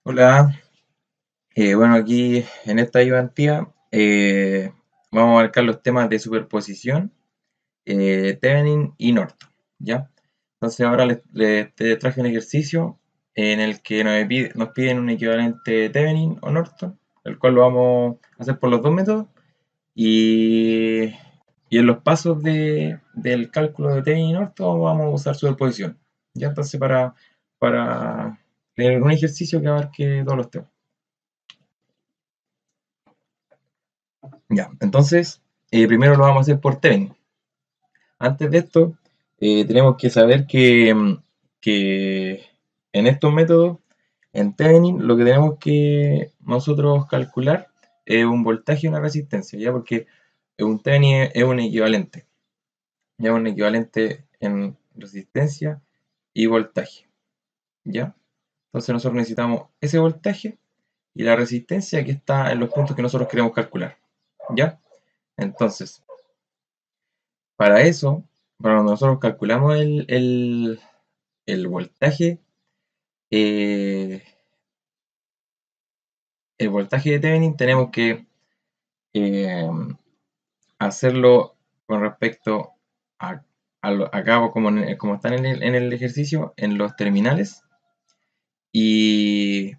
Hola, bueno, aquí en esta ayudantía vamos a marcar los temas de superposición, Thevenin y Norton, ¿ya? Entonces ahora te traje un ejercicio en el que nos piden un equivalente Thevenin o Norton, el cual lo vamos a hacer por los dos métodos y, y en los pasos del cálculo de Thevenin y Norton vamos a usar superposición, ¿ya? Entonces para tener un ejercicio que abarque todos los temas. Ya, entonces, primero lo vamos a hacer por Thevenin. Antes de esto, tenemos que saber que en estos métodos, en Thevenin, lo que tenemos que nosotros calcular es un voltaje y una resistencia, ¿ya? Porque un Thevenin es un equivalente, ya un equivalente en resistencia y voltaje, ¿ya? Entonces nosotros necesitamos ese voltaje y la resistencia que está en los puntos que nosotros queremos calcular, ¿ya? Entonces, para eso, para cuando nosotros calculamos el voltaje, eh, el voltaje de Thevenin tenemos que eh, hacerlo con respecto a, acá, como están en el ejercicio, en los terminales. Y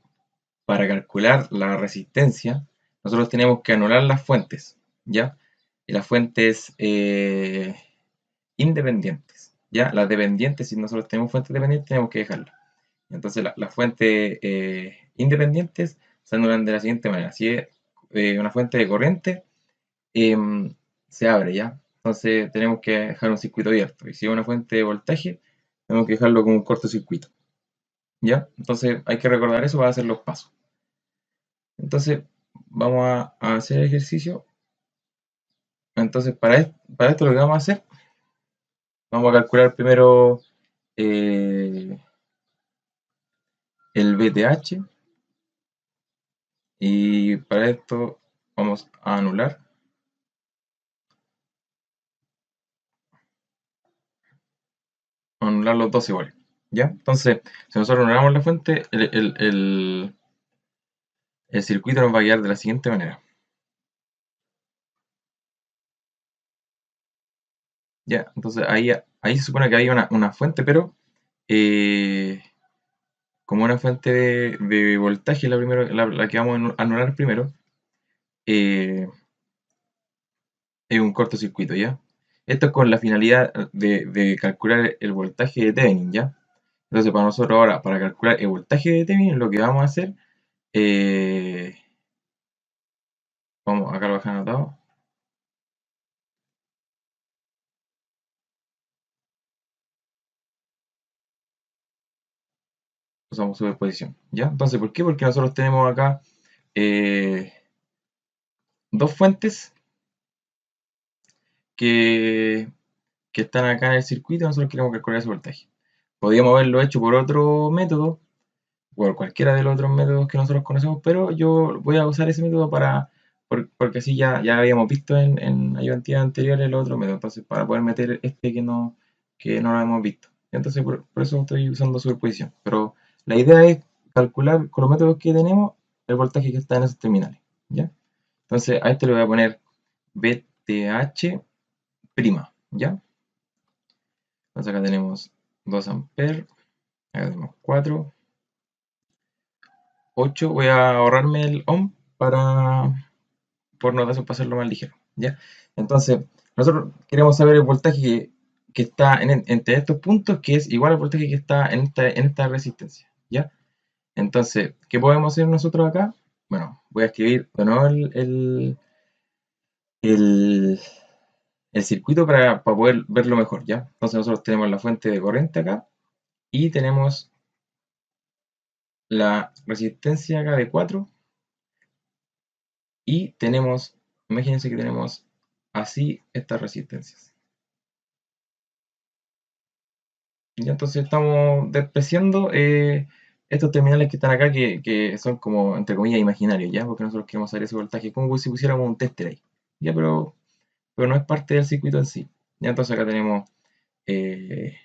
para calcular la resistencia, nosotros tenemos que anular las fuentes, ¿ya? Y las fuentes independientes, ¿ya? Las dependientes, si nosotros tenemos fuentes dependientes, tenemos que dejarlas. Entonces las fuentes independientes se anulan de la siguiente manera. Si es una fuente de corriente, em, se abre, ¿ya? Entonces tenemos que dejar un circuito abierto. Y si es una fuente de voltaje, tenemos que dejarlo como un cortocircuito, ¿ya? Entonces hay que recordar eso para hacer los pasos. Entonces vamos a hacer el ejercicio. Entonces para esto lo que vamos a hacer, vamos a calcular primero eh, el VTH. Y para esto vamos a anular los dos iguales, ¿ya? Entonces, si nosotros anulamos la fuente, el circuito nos va a quedar de la siguiente manera, ¿ya? Entonces ahí se supone que hay una fuente, pero eh, como una fuente de voltaje, la que vamos a anular primero, eh, es un cortocircuito, ¿ya? Esto es con la finalidad de calcular el voltaje de Thevenin, ¿ya? Entonces, para nosotros ahora, para calcular el voltaje de Thevenin, lo que vamos a hacer, eh, vamos, acá lo dejan anotado, usamos superposición, ¿ya? Entonces, ¿por qué? Porque nosotros tenemos acá eh, dos fuentes que, que están acá en el circuito y nosotros queremos calcular ese voltaje. Podríamos haberlo hecho por otro método, por cualquiera de los otros métodos que nosotros conocemos, pero yo voy a usar ese método porque así ya habíamos visto en ayudantías anteriores los otros métodos, entonces para poder meter este que no lo hemos visto. Entonces por eso estoy usando superposición. Pero la idea es calcular con los métodos que tenemos el voltaje que está en esos terminales, ¿ya? Entonces a este le voy a poner VTH prima, ¿ya? Entonces acá tenemos 2 amperes, acá tenemos 4, 8. Voy a ahorrarme el ohm por notación para hacerlo más ligero, ¿ya? Entonces, nosotros queremos saber el voltaje que está entre estos puntos, que es igual al voltaje que está en esta resistencia, ¿ya? Entonces, ¿qué podemos hacer nosotros acá? Bueno, voy a escribir de nuevo el, el circuito para poder verlo mejor, ¿ya? Entonces nosotros tenemos la fuente de corriente acá y tenemos la resistencia acá de 4 y tenemos, imagínense que tenemos así estas resistencias. Ya, entonces estamos despreciando estos terminales que están acá que son como, entre comillas, imaginarios, ¿ya? Porque nosotros queremos saber ese voltaje, como si pusiéramos un tester ahí, ¿ya? Pero no es parte del circuito en sí. Ya, entonces acá tenemos eh,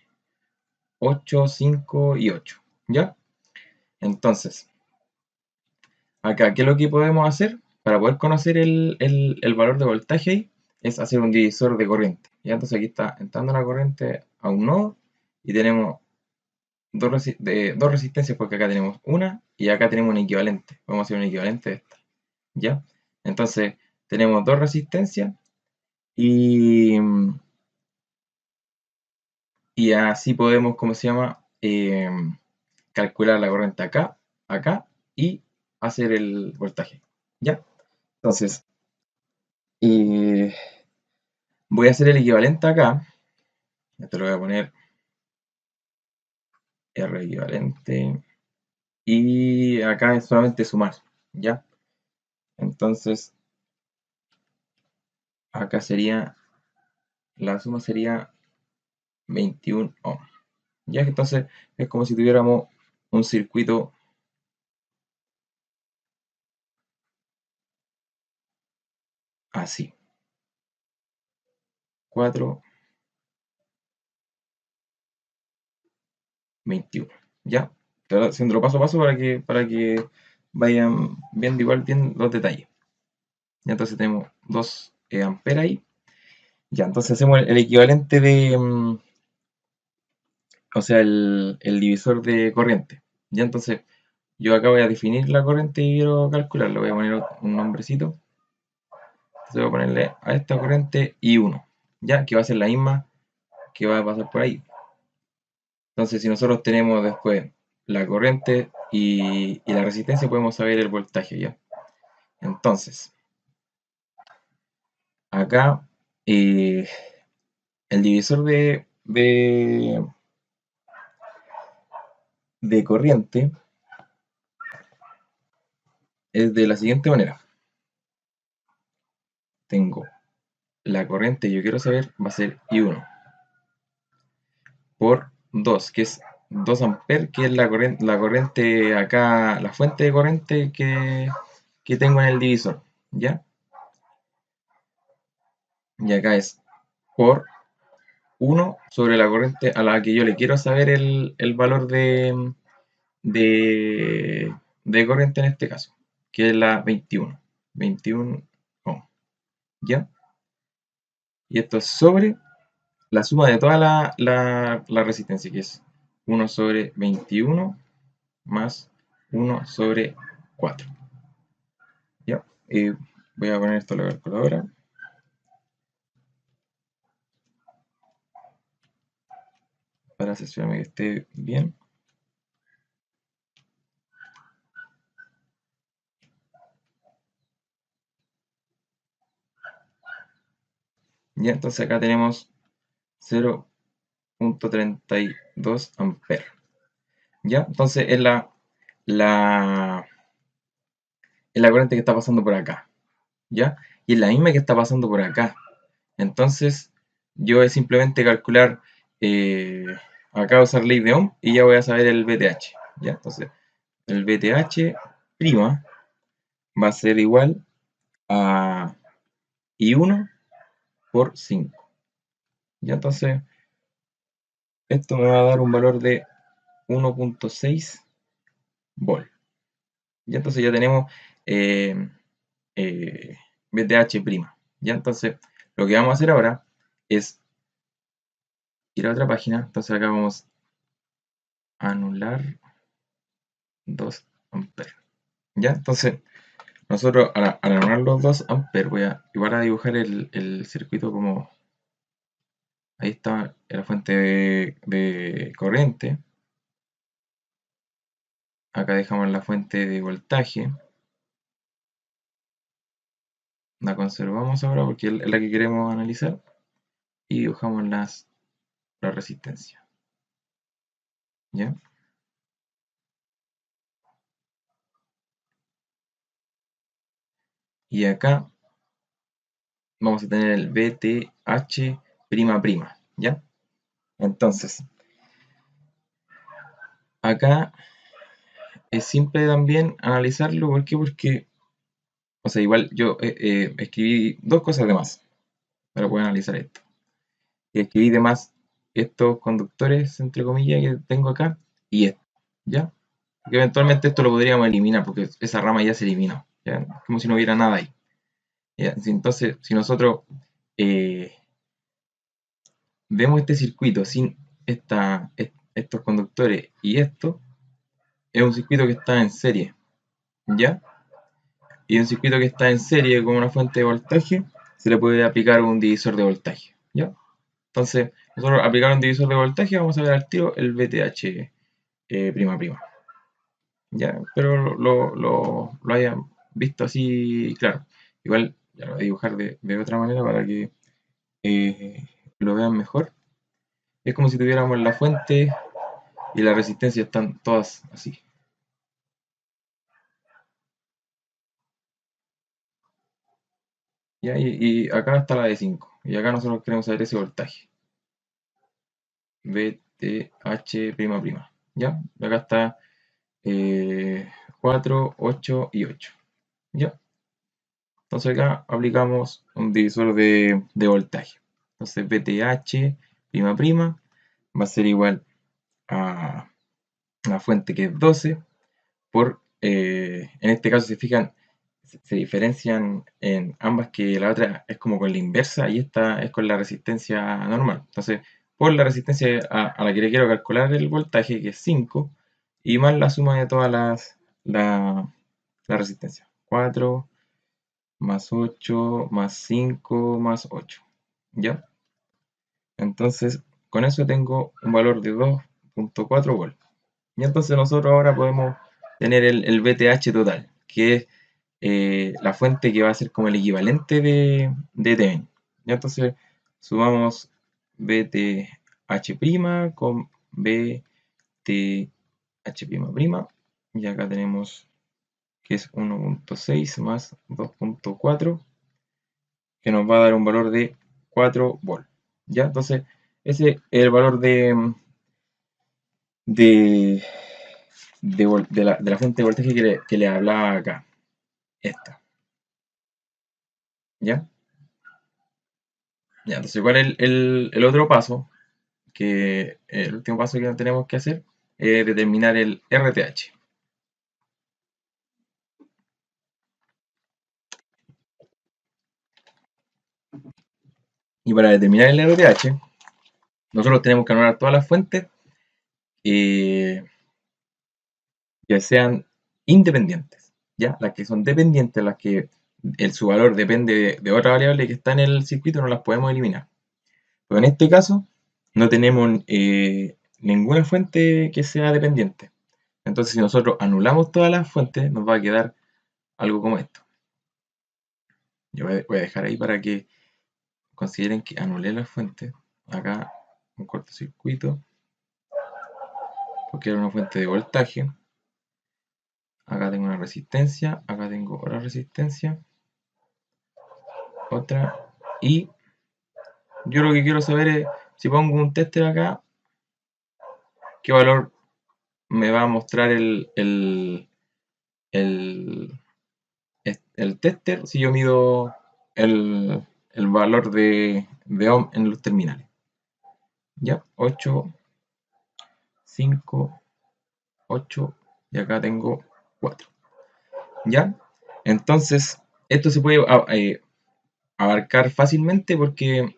8, 5 y 8, ¿ya? Entonces, Acá, ¿qué es lo que podemos hacer? Para poder conocer el valor de voltaje ahí, es hacer un divisor de corriente. Ya, entonces aquí está entrando la corriente a un nodo y tenemos dos resistencias porque acá tenemos una y acá tenemos un equivalente. Vamos a hacer un equivalente de esta. ¿Ya? Entonces, tenemos dos resistencias y, y así podemos, ¿cómo se llama? Calcular la corriente acá, acá y hacer el voltaje. ¿Ya? Entonces, eh, voy a hacer el equivalente acá. Esto lo voy a poner R equivalente. Y acá es solamente sumar. ¿Ya? Entonces, acá sería, la suma sería 21 ohm. Ya que entonces es como si tuviéramos un circuito así. 4, 21. ¿Ya? Estoy haciéndolo paso a paso para que vayan viendo igual bien los detalles. Ya entonces tenemos 2 amperes ahí. Ya, entonces hacemos el equivalente de, o sea, el divisor de corriente. Ya entonces yo acá voy a definir la corriente y quiero calcularla. Voy a poner un nombrecito. Entonces voy a ponerle a esta corriente I1. Ya, que va a ser la misma que va a pasar por ahí. Entonces, si nosotros tenemos después la corriente y la resistencia, podemos saber el voltaje, ¿ya? Entonces, acá eh, el divisor de corriente es de la siguiente manera. Tengo la corriente que yo quiero saber, va a ser I1 por 2, que es 2 amperes, que es la corriente acá, la fuente de corriente que tengo en el divisor, ¿ya? Y acá es por 1 sobre la corriente a la que yo le quiero saber el valor de corriente en este caso, que es la 21. 21 ohm, ¿ya? Y esto es sobre la suma de toda la resistencia, que es 1 sobre 21 más 1 sobre 4. ¿Ya? Y voy a poner esto en la calculadora para asegurarme que esté bien. Ya, entonces acá tenemos 0.32 amperes. ¿Ya? Entonces la, es la corriente que está pasando por acá. ¿Ya? Y es la misma que está pasando por acá. Entonces, yo es simplemente calcular, eh, acá usar ley de Ohm y ya voy a saber el VTH. ¿Ya? Entonces, el VTH prima va a ser igual a I1 por 5. ¿Ya? Entonces, esto me va a dar un valor de 1.6 volt. ¿Ya? Entonces ya tenemos eh, VTH prima. ¿Ya? Entonces, lo que vamos a hacer ahora es ir a otra página. Entonces acá vamos a anular 2 amperes. ¿Ya? Entonces, nosotros al anular los 2 amperes, voy a igual a dibujar el circuito como ahí está la fuente de corriente. Acá dejamos la fuente de voltaje. La conservamos ahora porque es la que queremos analizar. Y dibujamos la resistencia. ¿Ya? Y acá vamos a tener el VTH prima prima. ¿Ya? Entonces, acá es simple también analizarlo. ¿Por qué? Porque, o sea, igual yo escribí dos cosas de más para poder analizar esto. Y escribí de más estos conductores, entre comillas, que tengo acá y esto. ¿Ya? Porque eventualmente esto lo podríamos eliminar, porque esa rama ya se eliminó, ¿ya? Como si no hubiera nada ahí. ¿Ya? Entonces, si nosotros eh, vemos este circuito sin estos conductores y esto, es un circuito que está en serie, ¿ya? Y un circuito que está en serie con una fuente de voltaje, se le puede aplicar un divisor de voltaje, ¿ya? Entonces, nosotros aplicar un divisor de voltaje, vamos a ver al tiro el VTH prima prima, ¿ya? Pero lo hayan visto así, claro. Igual, ya lo voy a dibujar de otra manera para que eh, lo vean mejor. Es como si tuviéramos la fuente y la resistencia están todas así. ¿Ya? Y acá está la de 5. Y acá nosotros queremos saber ese voltaje. VTH prima prima. ¿Ya? Y acá está 4, 8 y 8. ¿Ya? Entonces acá aplicamos un divisor de voltaje. Entonces VTH prima prima va a ser igual a la fuente que es 12 por, en este caso se fijan, se diferencian en ambas que la otra es como con la inversa y esta es con la resistencia normal. Entonces, por la resistencia a la que le quiero calcular el voltaje, que es 5 y más la suma de todas la resistencia. 4 más 8 más 5 más 8. ¿Ya? Entonces, con eso tengo un valor de 2,4 volts. Y entonces nosotros ahora podemos tener el VTH total, que es la fuente que va a ser como el equivalente de Thevenin. Y entonces sumamos VTH' con VTH', y acá tenemos que es 1,6 más 2,4, que nos va a dar un valor de 4 volts. ¿Ya? Entonces, ese es el valor de, de la fuente de voltaje que le hablaba acá. Esta. ¿Ya? Ya, entonces, ¿cuál es el otro paso? Que el último paso que tenemos que hacer es determinar el RTH. Y para determinar el RTH, nosotros tenemos que anular todas las fuentes eh, que sean independientes. ¿Ya? Las que son dependientes, las que su valor depende de otra variable que está en el circuito, no las podemos eliminar. Pero en este caso, no tenemos ninguna fuente que sea dependiente. Entonces, si nosotros anulamos todas las fuentes, nos va a quedar algo como esto. Yo voy a dejar ahí para que consideren que anulé las fuentes. Acá un cortocircuito, porque era una fuente de voltaje. Acá tengo una resistencia, acá tengo otra resistencia, otra. Y yo lo que quiero saber es, si pongo un tester acá, qué valor me va a mostrar el, el tester si yo mido el valor de ohm en los terminales. Ya, 8, 5, 8 y acá tengo 4. ¿Ya? Entonces, esto se puede abarcar fácilmente porque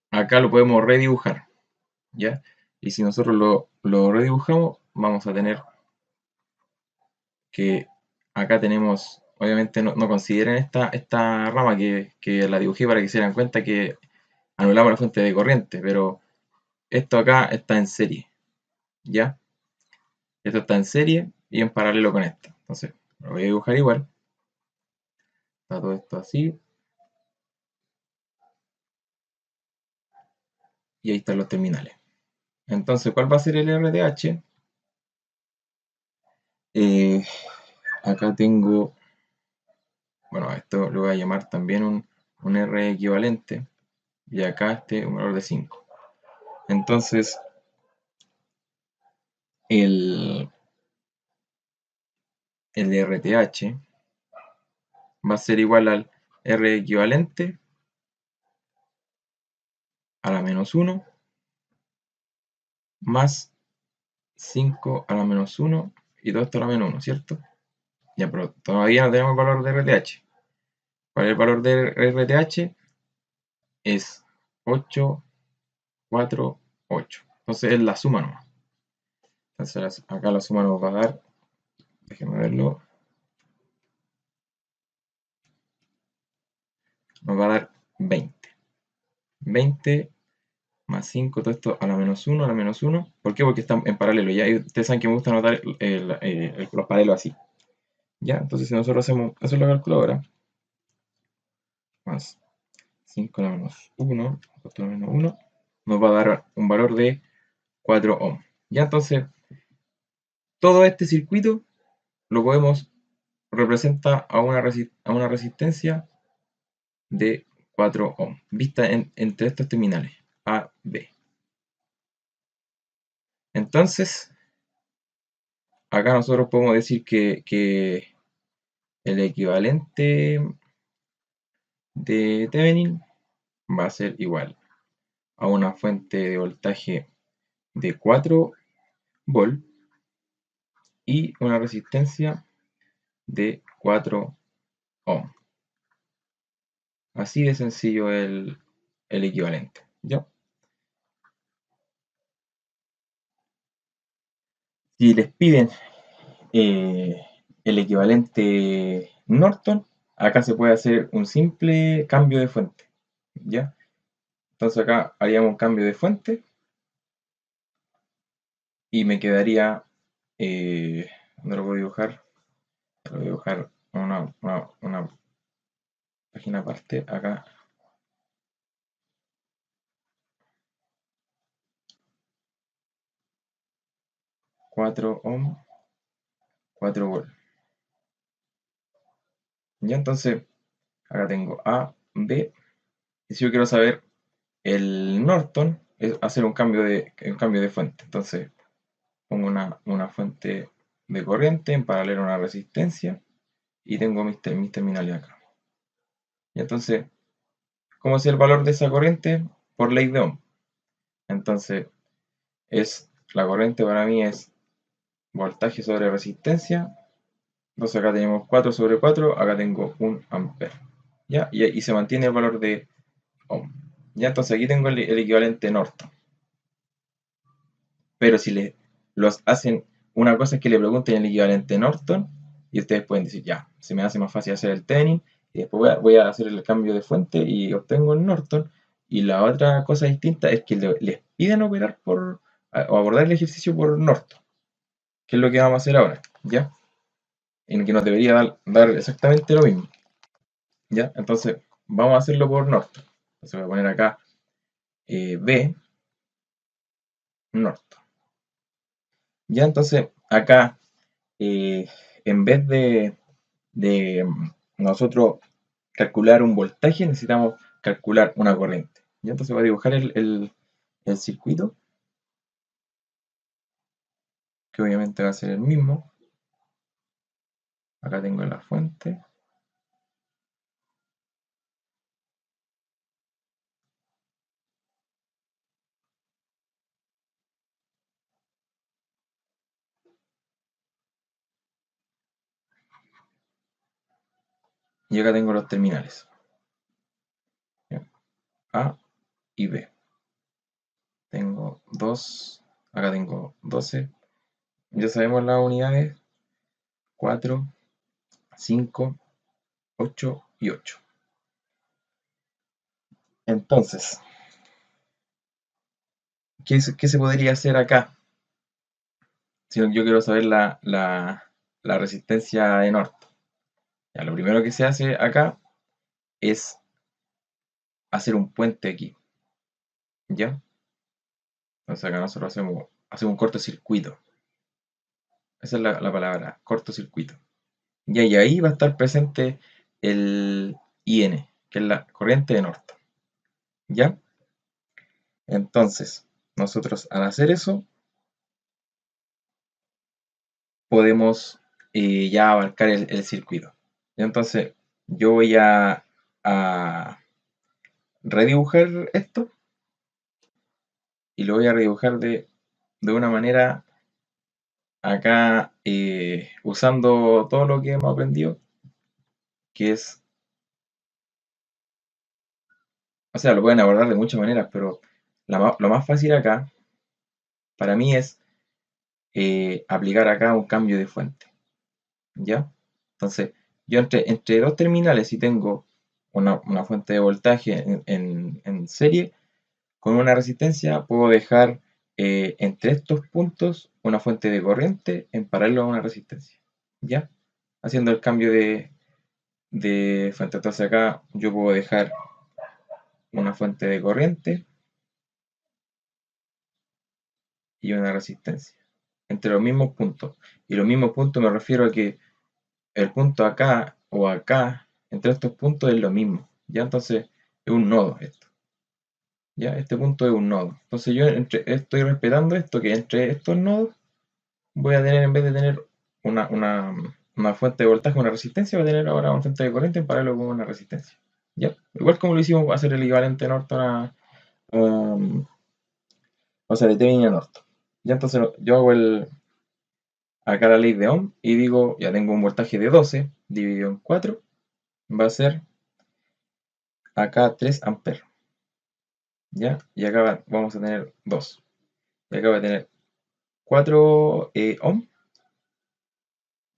acá lo podemos redibujar. ¿Ya? Y si nosotros lo redibujamos, vamos a tener que acá tenemos, obviamente no consideren esta rama que la dibujé para que se den cuenta que anulamos la fuente de corriente, pero esto acá está en serie, ¿ya? Esto está en serie y en paralelo con esto. Entonces, lo voy a dibujar igual. Está todo esto así. Y ahí están los terminales. Entonces, ¿cuál va a ser el RTH? Eh, acá tengo, bueno, esto lo voy a llamar también un R equivalente. Y acá un valor de 5. Entonces, el, el RTH va a ser igual al R equivalente a la menos 1 más 5 a la menos 1 y todo esto a la menos 1, ¿cierto? Ya, pero todavía no tenemos el valor de RTH. ¿Cuál es el valor de RTH? Es 8, 4, 8. Entonces es la suma nomás. Entonces acá la suma nos va a dar, déjenme verlo, nos va a dar 20. 20 más 5, todo esto a la menos 1, a la menos 1. ¿Por qué? Porque están en paralelo. Ya y ustedes saben que me gusta anotar los paralelos así. Ya, entonces si nosotros hacemos eso en la calculadora, más 5 a la menos 1, a la menos 1, nos va a dar un valor de 4 ohms. Ya, entonces, todo este circuito lo podemos representar a una resistencia de 4 ohms, vista entre estos terminales, A, B. Entonces, acá nosotros podemos decir que el equivalente de Thevenin va a ser igual a una fuente de voltaje de 4 volt y una resistencia de 4 ohms. Así de sencillo el equivalente. ¿Ya? Si les piden el equivalente Norton, acá se puede hacer un simple cambio de fuente. ¿Ya? Entonces acá haríamos un cambio de fuente y me quedaría, ¿dónde lo puedo dibujar? Lo voy a dibujar una página aparte, acá, 4 ohm, 4 volt. Ya, entonces acá tengo A, B, y si yo quiero saber el Norton, es hacer un cambio de fuente. Entonces pongo una fuente de corriente en paralelo a una resistencia y tengo mis terminales acá. Y entonces, ¿cómo es el valor de esa corriente? Por ley de Ohm. Entonces, la corriente para mí es voltaje sobre resistencia. Entonces acá tenemos 4 sobre 4, acá tengo 1 ampere. ¿Ya? Y se mantiene el valor de Ohm. ¿Ya? Entonces aquí tengo el equivalente Norton. Pero si los hacen, una cosa es que le pregunten el equivalente Norton y ustedes pueden decir, ya, se me hace más fácil hacer el Thevenin y después voy a hacer el cambio de fuente y obtengo el Norton. Y la otra cosa distinta es que les piden operar o abordar el ejercicio por Norton, que es lo que vamos a hacer ahora, ¿ya? En que nos debería dar exactamente lo mismo, ¿ya? Entonces, vamos a hacerlo por Norton. Entonces voy a poner acá B, Norton. Ya, entonces, acá, eh, en vez de nosotros calcular un voltaje, necesitamos calcular una corriente. Y entonces voy a dibujar el circuito, que obviamente va a ser el mismo. Acá tengo la fuente. Y acá tengo los terminales. ¿Ya? A y B. Tengo 2, acá tengo 12. Ya sabemos las unidades, 4, 5, 8 y 8. Entonces, ¿qué se podría hacer acá? Si yo quiero saber la resistencia de Norton. Ya, lo primero que se hace acá es hacer un puente aquí. ¿Ya? Entonces acá nosotros hacemos un cortocircuito. Esa es la palabra, cortocircuito. Ya, y ahí va a estar presente el IN, que es la corriente de Norton. ¿Ya? Entonces, nosotros al hacer eso, podemos ya abarcar el circuito. Entonces, yo voy a redibujar esto y lo voy a redibujar de una manera acá usando todo lo que hemos aprendido, que es, o sea, lo pueden abordar de muchas maneras, pero lo más fácil acá, para mí, es aplicar acá un cambio de fuente, ¿ya? Entonces, yo entre dos terminales, si tengo una fuente de voltaje en serie, con una resistencia, puedo dejar entre estos puntos una fuente de corriente en paralelo a una resistencia, ¿ya? Haciendo el cambio de fuente. Entonces acá yo puedo dejar una fuente de corriente y una resistencia entre los mismos puntos. Y los mismos puntos me refiero a que el punto acá o acá, entre estos puntos, es lo mismo. ¿Ya? Entonces es un nodo esto. ¿Ya? Este punto es un nodo. Entonces yo estoy respetando esto, que entre estos nodos voy a tener, en vez de tener una fuente de voltaje, una resistencia, voy a tener ahora una fuente de corriente en paralelo con una resistencia. ¿Ya? Igual como lo hicimos, va a ser el equivalente Norton o sea, de Thevenin a Norton. Ya entonces yo hago acá la ley de Ohm y digo, ya tengo un voltaje de 12 dividido en 4, va a ser acá 3 amperes. ¿Ya? Y acá vamos a tener 2. Y acá voy a tener 4 ohm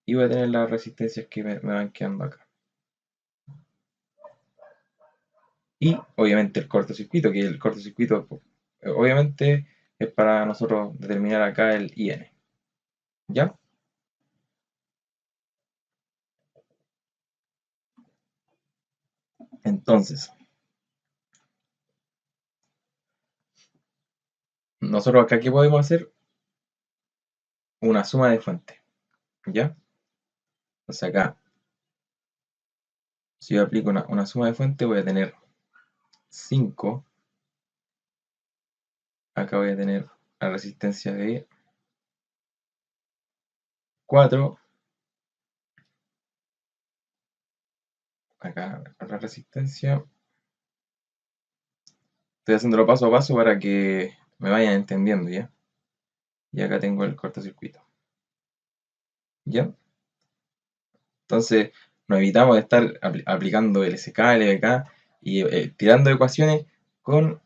y voy a tener las resistencias que me van quedando acá. Y obviamente el cortocircuito, que el cortocircuito obviamente es para nosotros determinar acá el IN. ¿Ya? Entonces, nosotros acá, ¿qué podemos hacer? Una suma de fuentes. ¿Ya? Entonces acá, si yo aplico una suma de fuentes, voy a tener 5. Acá voy a tener la resistencia de 4. Acá la resistencia. Estoy haciéndolo paso a paso para que me vayan entendiendo, ¿ya? Y acá tengo el cortocircuito. ¿Ya? Entonces, nos evitamos de estar aplicando LSK, LBK y tirando ecuaciones con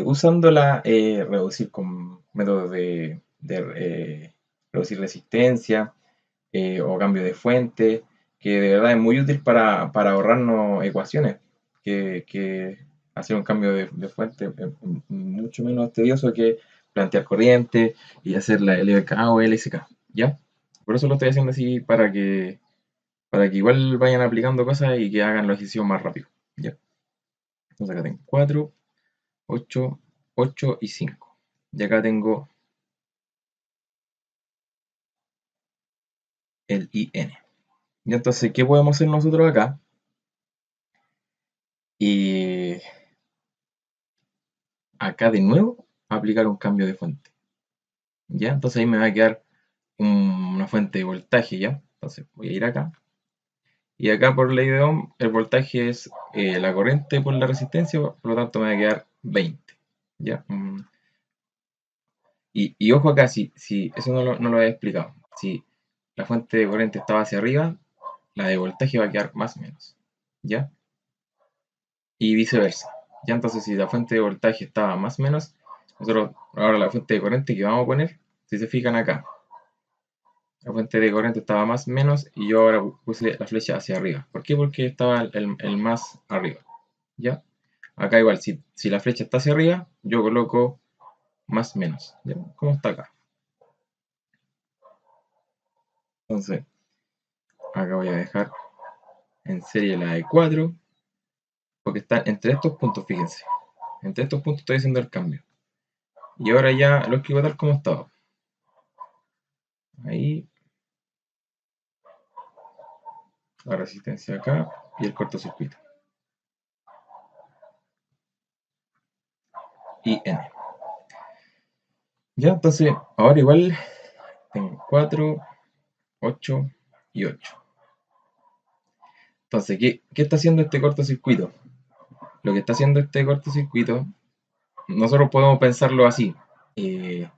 usando la reducir con métodos de reducir resistencia o cambio de fuente, que de verdad es muy útil para ahorrarnos ecuaciones, que hacer un cambio de fuente es mucho menos tedioso que plantear corriente y hacer la LBK o LSK, ¿ya? Por eso lo estoy haciendo así para que igual vayan aplicando cosas y que hagan los ejercicios más rápido, ¿ya? Entonces acá tengo 4, 8, 8 y 5. Y acá tengo el IN. Y entonces, ¿qué podemos hacer nosotros acá? Y acá de nuevo aplicar un cambio de fuente. ¿Ya? Entonces ahí me va a quedar una fuente de voltaje, ¿ya? Entonces voy a ir acá. Y acá por ley de Ohm, el voltaje es la corriente por la resistencia, por lo tanto me va a quedar 20. ¿Ya? Y ojo acá, si eso no lo había explicado. Si la fuente de corriente estaba hacia arriba, la de voltaje va a quedar más o menos. ¿Ya? Y viceversa. Ya entonces si la fuente de voltaje estaba más o menos, nosotros ahora la fuente de corriente que vamos a poner, si se fijan acá, la fuente de corriente estaba más o menos y yo ahora puse la flecha hacia arriba. ¿Por qué? Porque estaba el más arriba. ¿Ya? Acá igual, si la flecha está hacia arriba, yo coloco más o menos. ¿Ya? Como está acá. Entonces, acá voy a dejar en serie la de 4, porque está entre estos puntos, fíjense. Entre estos puntos estoy haciendo el cambio. Y ahora ya lo escribo tal como estaba. Ahí, la resistencia acá y el cortocircuito. Y N. Ya, entonces, ahora igual tengo 4, 8 y 8. Entonces, ¿qué está haciendo este cortocircuito? Lo que está haciendo este cortocircuito, nosotros podemos pensarlo así. eh,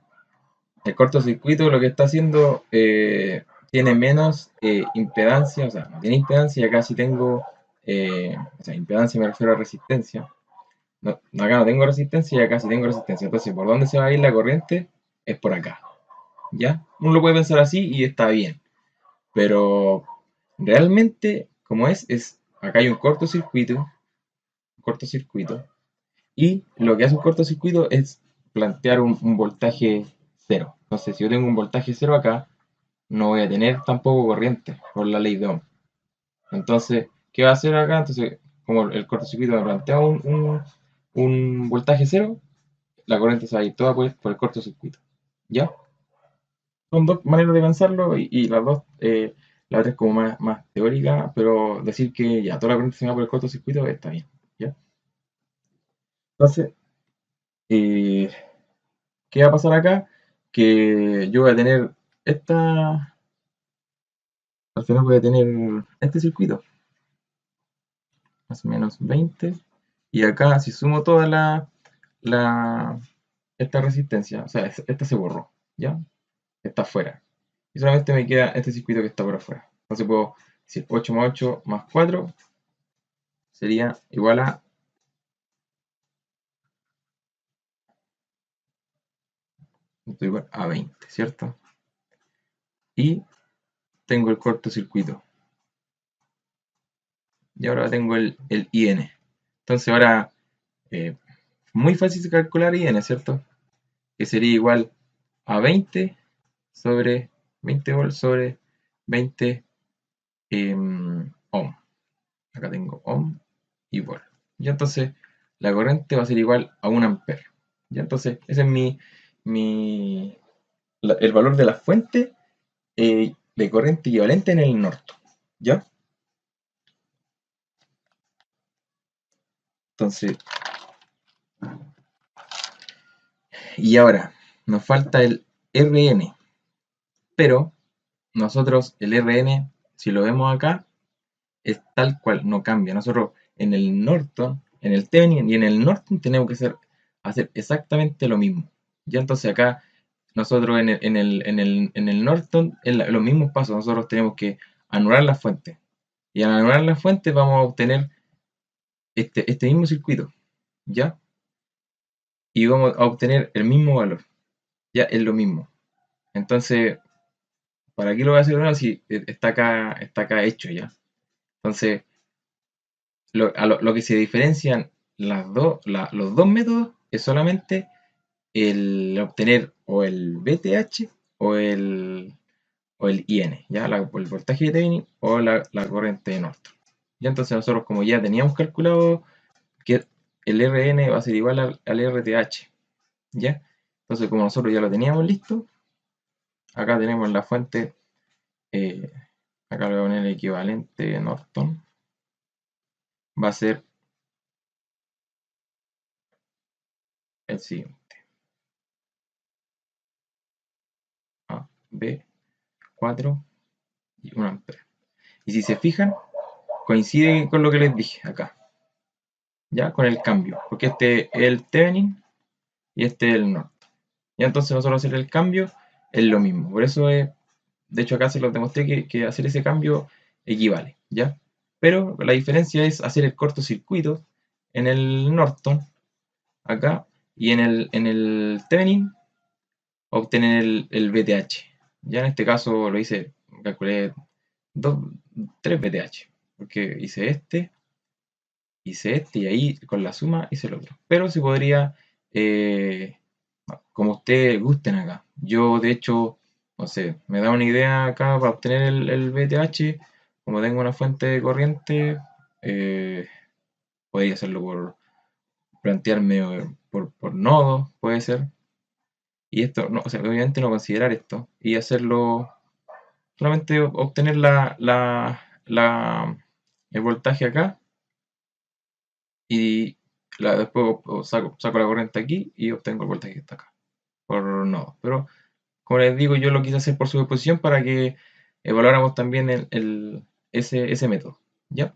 El cortocircuito lo que está haciendo tiene menos impedancia, o sea, no tiene impedancia y acá sí tengo, o sea, impedancia me refiero a resistencia. No, acá no tengo resistencia y acá sí tengo resistencia. Entonces, ¿por dónde se va a ir la corriente? Es por acá, ¿ya? Uno lo puede pensar así y está bien. Pero realmente, como es, acá hay un cortocircuito, y lo que hace un cortocircuito es plantear un voltaje cero. Entonces, si yo tengo un voltaje cero acá, no voy a tener tampoco corriente por la ley de Ohm. Entonces, ¿qué va a hacer acá? Entonces, como el cortocircuito me plantea un voltaje cero, la corriente se va a ir toda por el cortocircuito. ¿Ya? Son dos maneras de pensarlo y las dos, la otra es como más teórica, pero decir que ya toda la corriente se va por el cortocircuito está bien. ¿Ya? Entonces, eh, ¿qué va a pasar acá? Que yo voy a tener esta, al final voy a tener este circuito, más o menos 20. Y acá, si sumo toda la, esta resistencia, o sea, esta se borró, ¿ya? Está afuera. Y solamente me queda este circuito que está por afuera. Entonces puedo decir 8 más 8 más 4 sería igual a, esto igual a 20, ¿cierto? Y tengo el cortocircuito. Y ahora tengo el IN. Entonces ahora, eh, muy fácil de calcular IN, ¿cierto? Que sería igual a 20 sobre 20 volts sobre 20 ohm. Acá tengo ohm y volt. Y entonces la corriente va a ser igual a 1 ampere. Y entonces ese es el valor de la fuente de corriente equivalente en el norte. ¿Ya? Entonces, y ahora nos falta el Rn, pero nosotros el Rn, si lo vemos acá, es tal cual, no cambia. Nosotros en el Norton, en el Thevenin y en el Norton tenemos que hacer exactamente lo mismo. Ya entonces acá nosotros en el Norton, en los mismos pasos, nosotros tenemos que anular la fuente. Y al anular la fuente vamos a obtener este mismo circuito, ¿ya? Y vamos a obtener el mismo valor, ya es lo mismo. Entonces, ¿para qué lo voy a hacer ahora si está acá hecho ya? Entonces, lo que se diferencian los dos métodos es solamente el obtener o el VTH o el IN, ¿ya? El voltaje de Thevenin o la corriente de Norton. Ya entonces nosotros como ya teníamos calculado que el RN va a ser igual al RTH, ¿ya? Entonces como nosotros ya lo teníamos listo, acá tenemos la fuente, eh, acá le voy a poner el equivalente de Norton, va a ser el siguiente, A, B, 4 y 1 ampere. Y si se fijan, coincide con lo que les dije acá, ya con el cambio, porque este es el Thevenin y este es el Norton. Y entonces nosotros hacer el cambio es lo mismo. Por eso de hecho acá se los demostré que hacer ese cambio equivale, ¿ya? Pero la diferencia es hacer el cortocircuito en el Norton, acá, y en el Thevenin obtener el VTH. Ya en este caso lo hice, calculé 3 VTH, porque hice este y ahí con la suma hice el otro. Pero se podría, eh, como ustedes gusten acá. Yo de hecho, no sé, me da una idea acá para obtener el VTH, como tengo una fuente de corriente, eh, podría hacerlo por plantearme por nodo, puede ser. Y esto, no, o sea, obviamente no considerar esto y hacerlo, solamente obtener el voltaje acá y después saco la corriente aquí y obtengo el voltaje que está acá, por nodo. Pero como les digo, yo lo quise hacer por superposición para que evaluáramos también ese método. ¿Ya?